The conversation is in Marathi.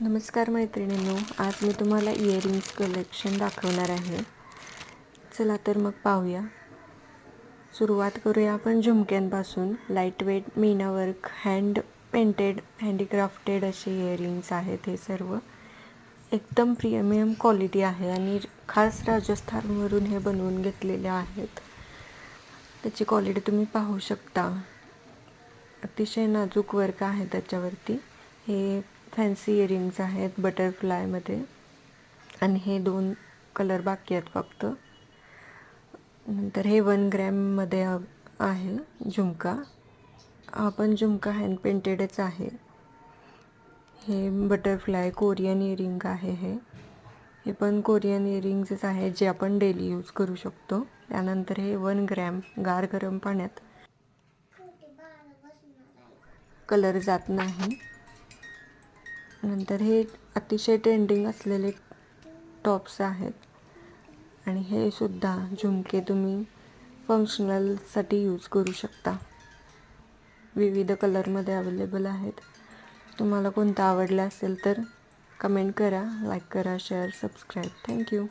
नमस्कार मैत्रिणींनो, आज मी तुम्हाला इयरिंग्स कलेक्शन दाखवणार आहे. चला तर मग पाहूया. सुरुवात करूया आपण झुमक्यांपासून. Light weight meena work, hand painted, handicrafted असे इयरिंग्स आहेत. हे सर्व एकदम प्रीमियम क्वालिटी आहे आणि खास राजस्थानवरून हे बनवून घेतलेले आहेत. त्याची क्वालिटी तुम्ही पाहू शकता. अतिशय नाजूक वर्क आहे त्याच्यावरती. हे फॅन्सी इयरिंग्स आहेत बटरफ्लायमध्ये आणि हे 2 कलर बाकी आहेत फक्त. नंतर हे 1 ग्रॅममध्ये आहे झुमका. हा पण झुमका हँड पेंटेडच आहे. हे बटरफ्लाय कोरियन इयरिंग आहे. हे पण कोरियन इयरिंग्सच आहे जे आपण डेली यूज करू शकतो. त्यानंतर हे 1 ग्रॅम गार गरम पाण्यात कलर जात नाही. नंतर हे अतिशय ट्रेंडिंग असलेले टॉप्स आहेत आणि हे सुद्धा झुमके तुम्ही फंक्शनलसाठी यूज करू शकता. विविध कलरमध्ये अवेलेबल आहेत. तुम्हाला कोणता आवडला असेल तर कमेंट करा, लाईक करा, शेअर, सबस्क्राईब. थँक्यू.